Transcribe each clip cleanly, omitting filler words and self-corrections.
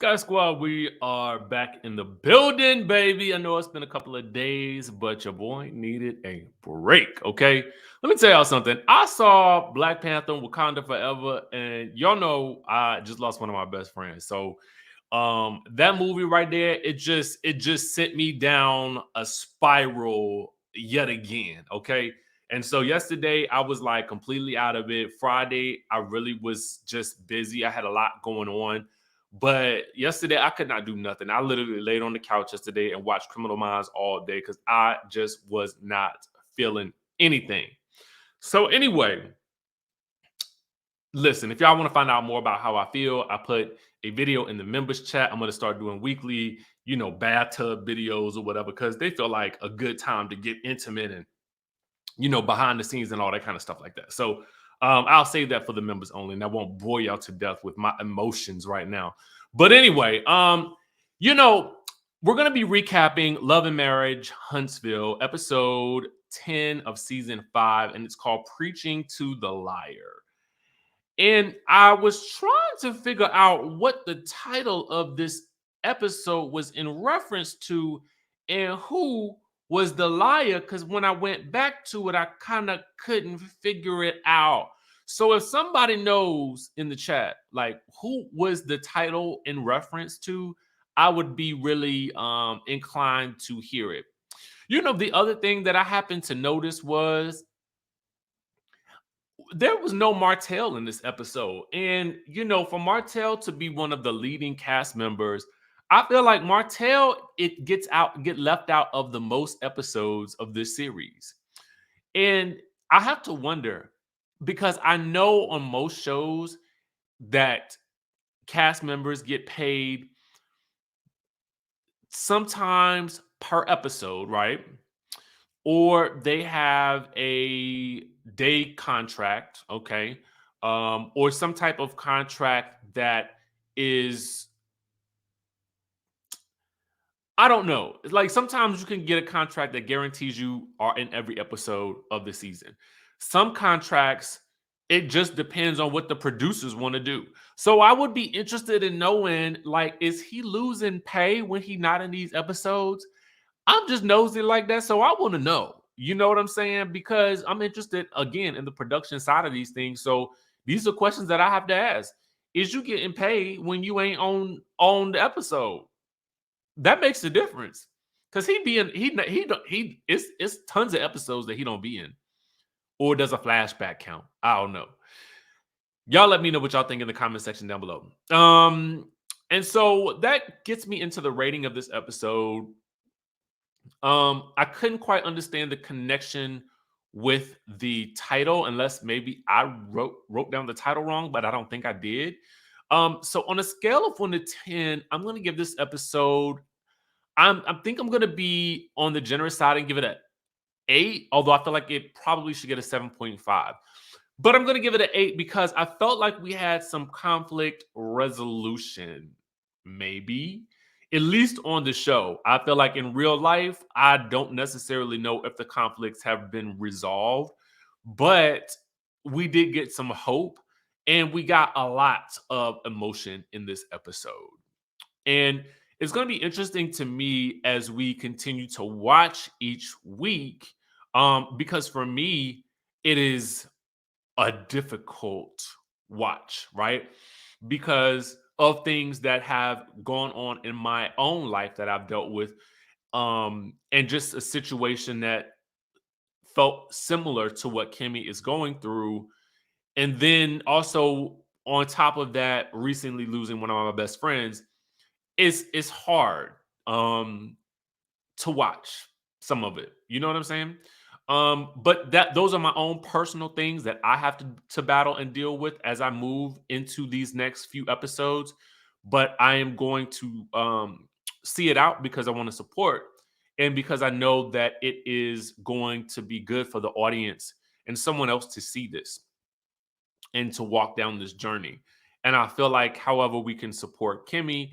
Skye Squad, we are back in the building, baby. I know it's been a couple of days, but your boy needed a break, okay? Let me tell y'all something. I saw Black Panther Wakanda Forever, and y'all know I just lost one of my best friends. So that movie right there, it just sent me down a spiral yet again, okay? And so yesterday I was like completely out of it. Friday I really was just busy. I had a lot going on. But yesterday I could not do nothing. I literally laid on the couch yesterday and watched Criminal Minds all day because I just was not feeling anything. So anyway, listen, if y'all want to find out more about how I feel, I put a video in the members chat. I'm going to start doing weekly, bathtub videos or whatever, because they feel like a good time to get intimate and, behind the scenes and all that kind of stuff like that. So I'll save that for the members only, and I won't bore y'all to death with my emotions right now. But anyway, you know, we're going to be recapping Love and Marriage Huntsville, episode 10 of season 5, and it's called Preaching to the Liar. And I was trying to figure out what the title of this episode was in reference to and who was the liar. Because when I went back to it, I kind of couldn't figure it out. So if somebody knows in the chat, like who was the title in reference to, I would be really inclined to hear it. The other thing that I happened to notice was there was no Martell in this episode. And, for Martell to be one of the leading cast members, I feel like Martell, get left out of the most episodes of this series. And I have to wonder, because I know on most shows that cast members get paid sometimes per episode, right? Or they have a day contract, okay, or some type of contract that is, I don't know. It's like sometimes you can get a contract that guarantees you are in every episode of the season. Some contracts, it just depends on what the producers want to do. So I would be interested in knowing, like, is he losing pay when he's not in these episodes? I'm just nosy like that, so I want to know. You know what I'm saying? Because I'm interested again in the production side of these things. So these are questions that I have to ask. Is you getting paid when you ain't on the episode? That makes a difference. Cause he be in he it's tons of episodes that he don't be in. Or does a flashback count? I don't know. Y'all let me know what y'all think in the comment section down below. And so that gets me into the rating of this episode. I couldn't quite understand the connection with the title, unless maybe I wrote down the title wrong, but I don't think I did. So on a scale of 1 to 10, I'm gonna give this episode. I think I'm gonna be on the generous side and give it a 8, although I feel like it probably should get a 7.5. But I'm gonna give it an 8 because I felt like we had some conflict resolution, maybe. At least on the show. I feel like in real life, I don't necessarily know if the conflicts have been resolved, but we did get some hope and we got a lot of emotion in this episode. And it's going to be interesting to me as we continue to watch each week, because for me, it is a difficult watch, right? Because of things that have gone on in my own life that I've dealt with, and just a situation that felt similar to what Kimmy is going through. And then also on top of that, recently losing one of my best friends, it's hard to watch some of it. You know what I'm saying? But those are my own personal things that I have to battle and deal with as I move into these next few episodes. But I am going to see it out because I want to support and because I know that it is going to be good for the audience and someone else to see this and to walk down this journey. And I feel like however we can support Kimmy,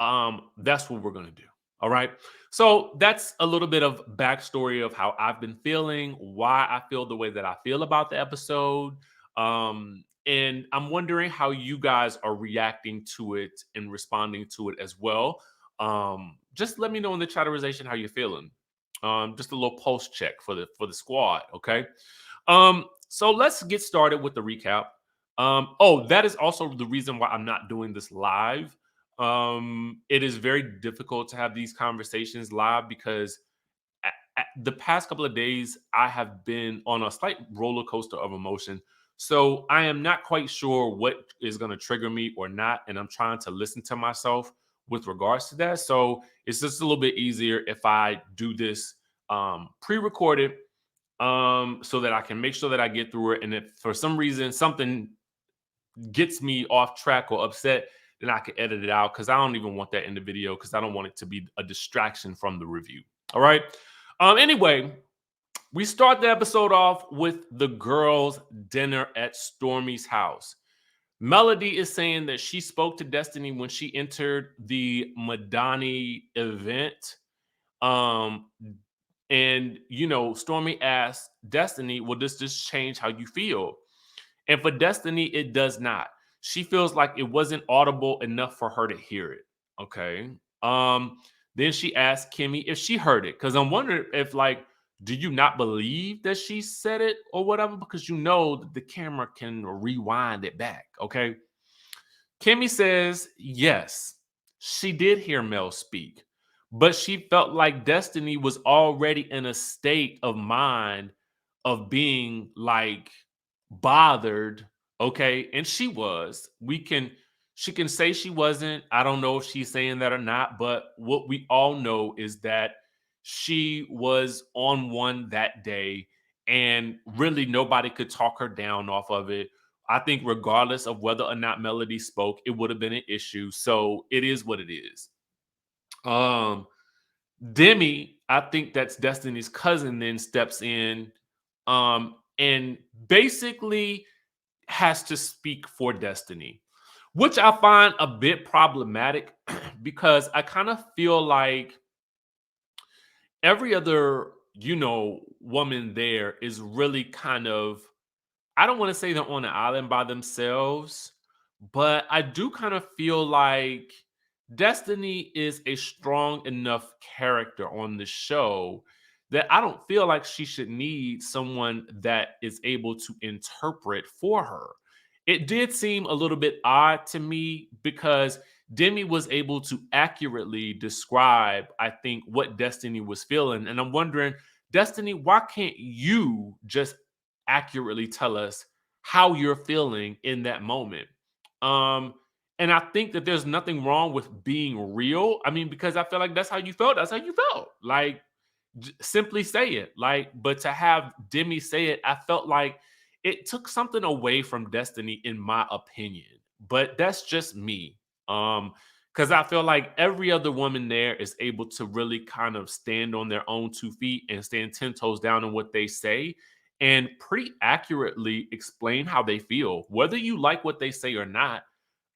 that's what we're going to do. All right. So that's a little bit of backstory of how I've been feeling, why I feel the way that I feel about the episode. And I'm wondering how you guys are reacting to it and responding to it as well. Just let me know in the chatterization how you're feeling. Just a little pulse check for the squad, okay? So let's get started with the recap. Oh, that is also the reason why I'm not doing this live. It is very difficult to have these conversations live because the past couple of days, I have been on a slight roller coaster of emotion. So I am not quite sure what is going to trigger me or not. And I'm trying to listen to myself with regards to that. So it's just a little bit easier if I do this pre recorded so that I can make sure that I get through it. And if for some reason something gets me off track or upset, then I can edit it out because I don't even want that in the video because I don't want it to be a distraction from the review. All right. Anyway, we start the episode off with the girls' dinner at Stormy's house. Melody is saying that she spoke to Destiny when she entered the Madani event. Um, and Stormy asked Destiny, "Will this just change how you feel?" And for Destiny, it does not. She feels like it wasn't audible enough for her to hear it. Okay. Um, then she asked Kimmy if she heard it. Because I'm wondering if, like, do you not believe that she said it or whatever? Because that the camera can rewind it back. Okay. Kimmy says, yes, she did hear Mel speak, but she felt like Destiny was already in a state of mind of being like bothered. Okay. And she was. She can say she wasn't. I don't know if she's saying that or not, but what we all know is that she was on one that day and really nobody could talk her down off of it. I think regardless of whether or not Melody spoke, it would have been an issue. So it is what it is. Um, Demi, I think that's Destiny's cousin, then steps in and basically has to speak for Destiny, which I find a bit problematic because I kind of feel like every other, woman there is really kind of, I don't want to say they're on an island by themselves, but I do kind of feel like Destiny is a strong enough character on the show that I don't feel like she should need someone that is able to interpret for her. It did seem a little bit odd to me because Demi was able to accurately describe, I think, what Destiny was feeling. And I'm wondering, Destiny, why can't you just accurately tell us how you're feeling in that moment? Um, and I think that there's nothing wrong with being real. I mean, because I feel like that's how you felt. That's how you felt. Like, simply say it. Like, but to have Demi say it, I felt like it took something away from Destiny, in my opinion. But that's just me. Because I feel like every other woman there is able to really kind of stand on their own 2 feet and stand 10 toes down on what they say and pretty accurately explain how they feel, whether you like what they say or not.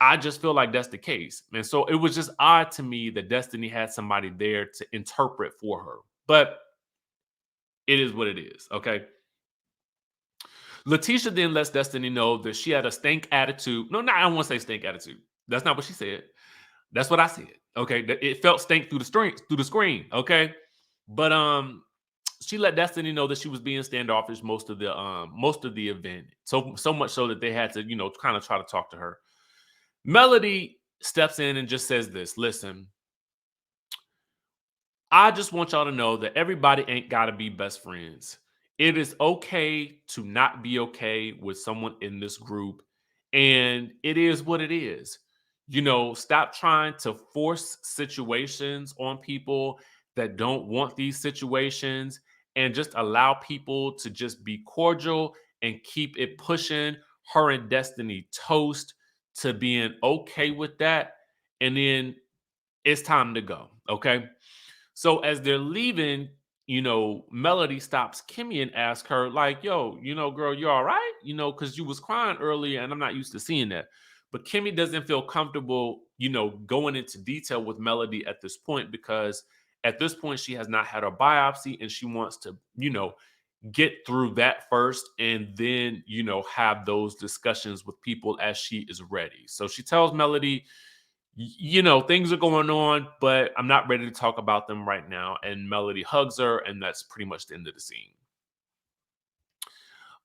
I just feel like that's the case. And so it was just odd to me that Destiny had somebody there to interpret for her. But it is what it is. Okay. Leticia then lets Destiny know that she had a stink attitude. No, I don't want to say stink attitude. That's not what she said. That's what I said. Okay. It felt stink through the screen. Okay. But she let Destiny know that she was being standoffish most of the event. So much so that they had to, kind of try to talk to her. Melody steps in and just says this: listen, I just want y'all to know that everybody ain't got to be best friends. It is okay to not be okay with someone in this group. And it is what it is. Stop trying to force situations on people that don't want these situations and just allow people to just be cordial and keep it pushing. Her and Destiny toast to being okay with that. And then it's time to go. Okay. So as they're leaving, Melody stops Kimmy and asks her, like, yo, girl, you all right? Because you was crying earlier and I'm not used to seeing that. But Kimmy doesn't feel comfortable, going into detail with Melody at this point because at this point she has not had a biopsy and she wants to, get through that first and then, have those discussions with people as she is ready. So she tells Melody, things are going on, but I'm not ready to talk about them right now. And Melody hugs her, and that's pretty much the end of the scene.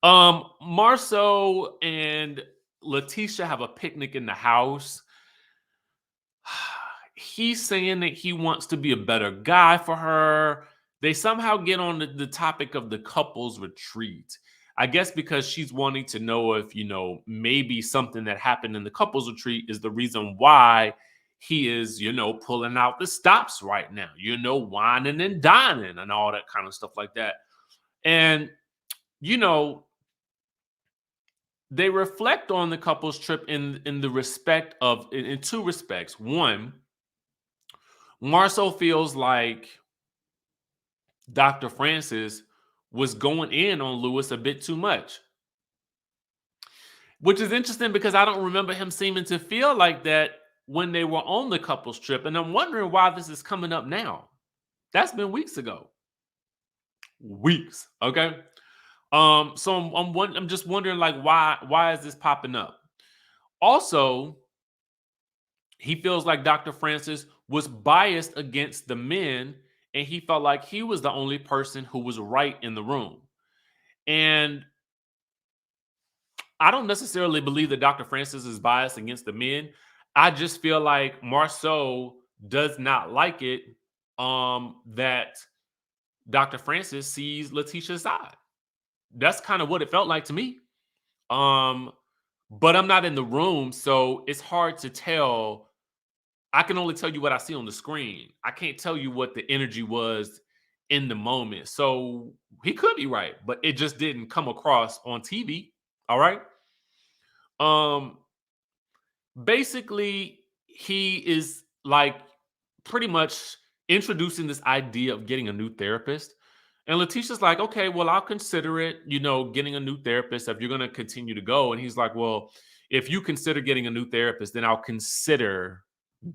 Marceau and Leticia have a picnic in the house. He's saying that he wants to be a better guy for her. They somehow get on the topic of the couples retreat. I guess because she's wanting to know if, maybe something that happened in the couples retreat is the reason why he is, pulling out the stops right now, whining and dining and all that kind of stuff like that. And, you know, they reflect on the couples trip in the respect of in two respects. One, Marceau feels like Dr. Francis was going in on Lewis a bit too much, which is interesting because I don't remember him seeming to feel like that when they were on the couples trip. And I'm wondering why this is coming up now. That's been weeks ago. Weeks. Okay. So I'm just wondering, like, why is this popping up? Also, he feels like Dr. Francis was biased against the men, and he felt like he was the only person who was right in the room. And I don't necessarily believe that Dr. Francis is biased against the men. I just feel like Marceau does not like it that Dr. Francis sees Letitia's side. That's kind of what it felt like to me. Um, but I'm not in the room, so it's hard to tell. I can only tell you what I see on the screen. I can't tell you what the energy was in the moment. So he could be right, but it just didn't come across on TV. All right. Um, Basically, he is like pretty much introducing this idea of getting a new therapist. And Letitia's like, okay, well, I'll consider it, getting a new therapist if you're going to continue to go. And he's like, well, if you consider getting a new therapist, then I'll consider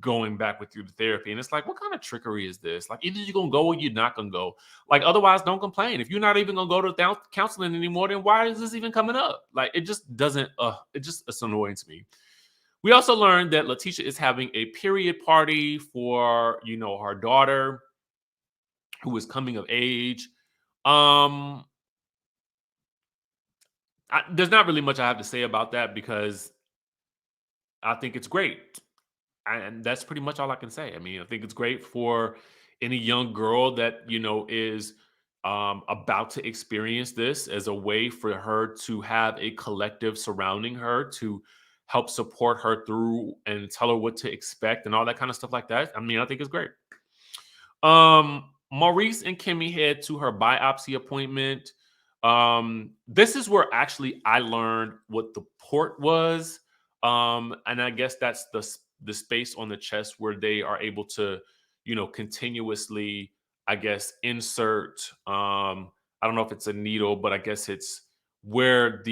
going back with you to therapy. And it's like, what kind of trickery is this? Like, either you're going to go or you're not going to go. Like, otherwise, don't complain. If you're not even going to go to counseling anymore, then why is this even coming up? Like, it just doesn't, it's annoying to me. We also learned that Leticia is having a period party for, her daughter who is coming of age. Um, there's not really much I have to say about that because I think it's great. And that's pretty much all I can say. I mean, I think it's great for any young girl that, is about to experience this as a way for her to have a collective surrounding her to help support her through and tell her what to expect and all that kind of stuff like that. I mean, I think it's great. Maurice and Kimmy head to her biopsy appointment. This is where actually I learned what the port was. And I guess that's the space on the chest where they are able to, continuously, I guess, insert. I don't know if it's a needle, but I guess it's where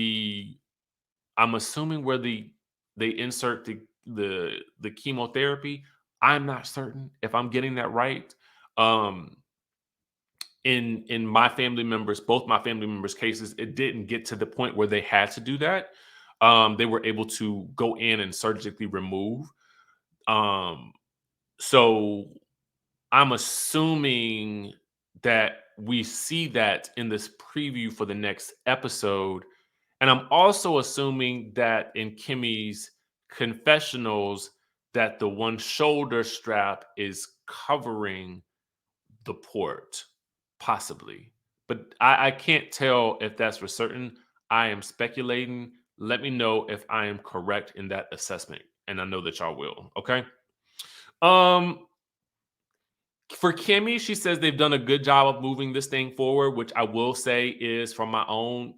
I'm assuming where they insert the chemotherapy. I'm not certain if I'm getting that right. Um, in my family members, both my family members' cases, it didn't get to the point where they had to do that. They were able to go in and surgically remove. Um, so I'm assuming that we see that in this preview for the next episode. And I'm also assuming that in Kimmy's confessionals, that the one shoulder strap is covering the port, possibly. But I can't tell if that's for certain. I am speculating. Let me know if I am correct in that assessment. And I know that y'all will. Okay. Um, for Kimmy, she says they've done a good job of moving this thing forward, which I will say is from my own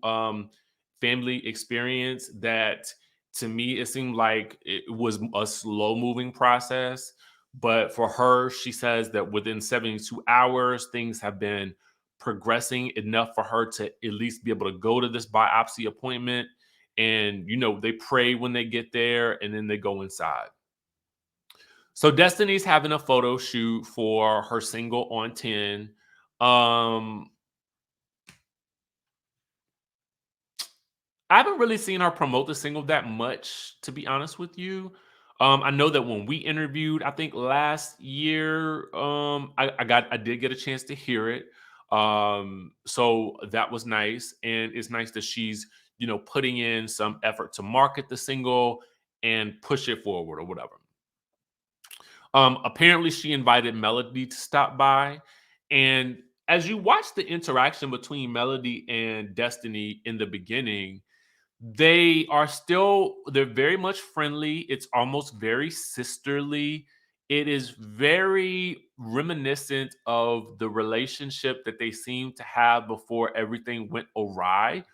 family experience that to me it seemed like it was a slow moving process. But for her, she says that within 72 hours, things have been progressing enough for her to at least be able to go to this biopsy appointment. And, they pray when they get there and then they go inside. So Destiny's having a photo shoot for her single On 10. Um, I haven't really seen her promote the single that much, to be honest with you. I know that when we interviewed, I think last year, I did get a chance to hear it. So that was nice, and it's nice that she's putting in some effort to market the single and push it forward or whatever. Apparently, she invited Melody to stop by, and as you watch the interaction between Melody and Destiny in the beginning, they're very much friendly. It's almost very sisterly. It is very reminiscent of the relationship that they seemed to have before everything went awry,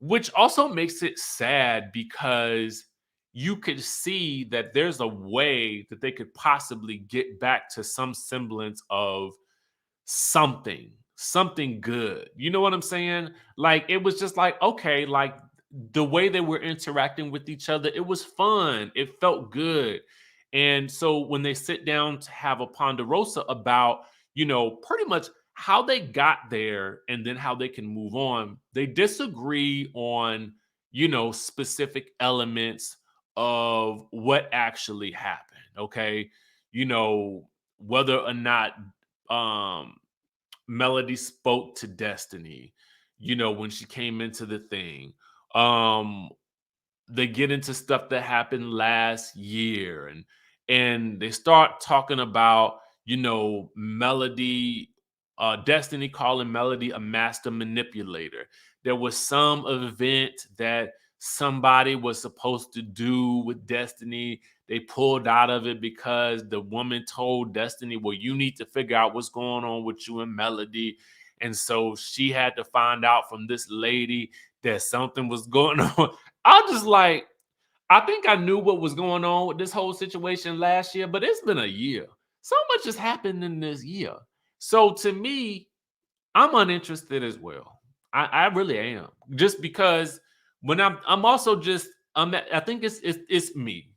which also makes it sad because you could see that there's a way that they could possibly get back to some semblance of something good. You know what I'm saying? Like it was just like, okay, like the way they were interacting with each other, it was fun. It felt good. And so when they sit down to have a ponderosa about, pretty much how they got there and then how they can move on, they disagree on, specific elements of what actually happened. Okay. You know, whether or not um Melody spoke to Destiny, when she came into the thing. Um, they get into stuff that happened last year, and they start talking about, Melody, Destiny calling Melody a master manipulator. There was some event that somebody was supposed to do with Destiny. They pulled out of it because the woman told Destiny, well, you need to figure out what's going on with you and Melody. And so she had to find out from this lady that something was going on. I just like, I think I knew what was going on with this whole situation last year, but it's been a year. So much has happened in this year. So to me, I'm uninterested as well. I really am. Just because when I'm also just I think it's me.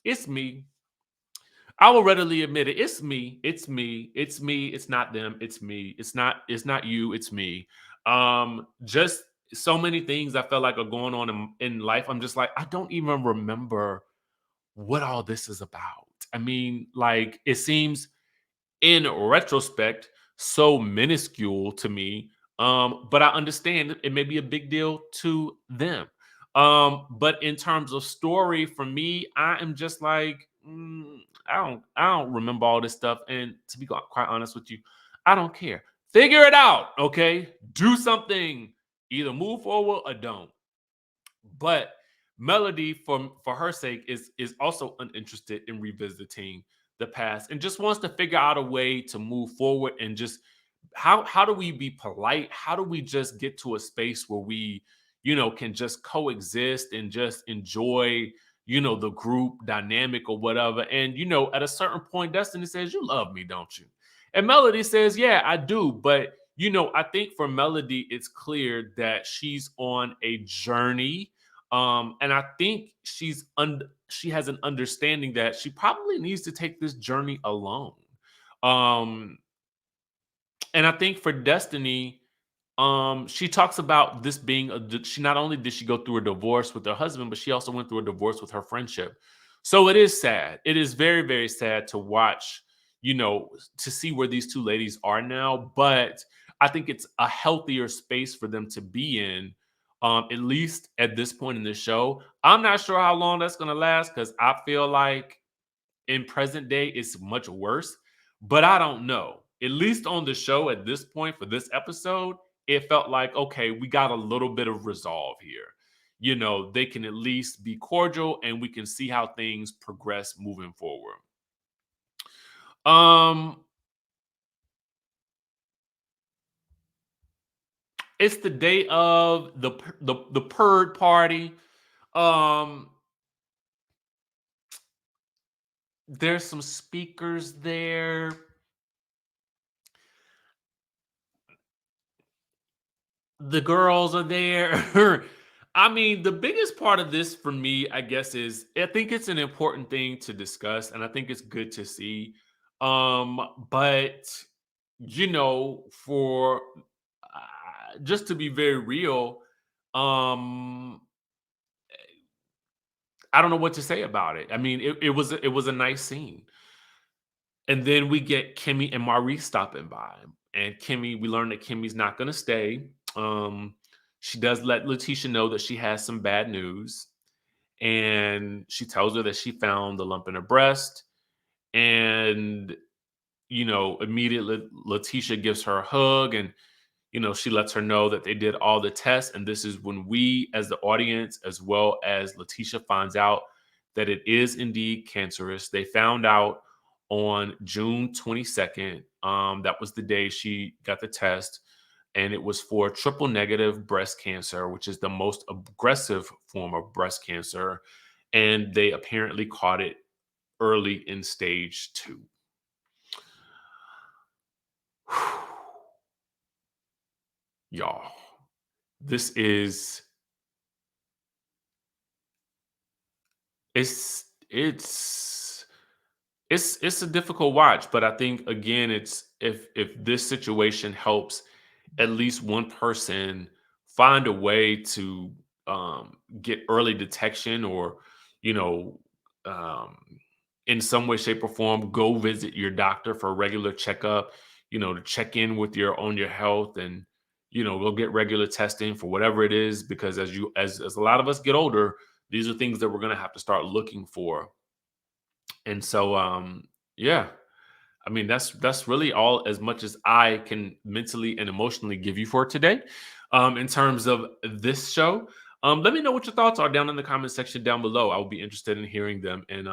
It's me. I will readily admit it. It's me. It's me. It's me. It's not them. It's me. It's not you. It's me. Just so many things I felt like are going on in life. I'm just like, I don't even remember what all this is about. I mean, like it seems in retrospect so minuscule to me, but I understand it may be a big deal to them. But in terms of story for me, I am just like, I don't remember all this stuff, and to be quite honest with you, I don't care. Figure it out. Okay, do something, either move forward or don't. But Melody, for her sake, is also uninterested in revisiting the past and just wants to figure out a way to move forward, and just how do we be polite? How do we just get to a space where we, can just coexist and just enjoy, the group dynamic or whatever. And at a certain point, Destiny says, "You love me, don't you?" And Melody says, "Yeah, I do." But I think for Melody, it's clear that she's on a journey, and I think she has an understanding that she probably needs to take this journey alone. Um, and I think for Destiny, she talks about this being she not only did she go through a divorce with her husband, but she also went through a divorce with her friendship. So it is sad. It is very, very sad to watch, to see where these two ladies are now. But I think it's a healthier space for them to be in, at least at this point in the show. I'm not sure how long that's gonna last because I feel like in present day it's much worse, but I don't know. At least on the show at this point for this episode, it felt like, okay, we got a little bit of resolve here. They can at least be cordial and we can see how things progress moving forward. Um it's the day of the purd party. Um there's some speakers there. The girls are there. I mean, the biggest part of this for me, I guess, is I think it's an important thing to discuss, and I think it's good to see. But for just to be very real, um, I don't know what to say about it. I mean, it was a nice scene. And then we get Kimmy and Maurice stopping by. And Kimmy, we learn that Kimmy's not going to stay. She does let Leticia know that she has some bad news. And she tells her that she found the lump in her breast. And, immediately Leticia gives her a hug and, she lets her know that they did all the tests. And this is when we, as the audience, as well as Leticia, finds out that it is indeed cancerous. They found out on June 22nd. That was the day she got the test. And it was for triple negative breast cancer, which is the most aggressive form of breast cancer. And they apparently caught it early in stage 2. Y'all, this is it's it's it's a difficult watch, but I think again, it's if this situation helps at least one person find a way to get early detection, or you know um, in some way, shape, or form, go visit your doctor for a regular checkup. To check in with your on your health, and go get regular testing for whatever it is, because as a lot of us get older, these are things that we're gonna have to start looking for. And so, yeah, I mean, that's really all as much as I can mentally and emotionally give you for today. In terms of this show, let me know what your thoughts are down in the comment section down below. I will be interested in hearing them. And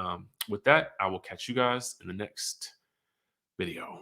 with that, I will catch you guys in the next video.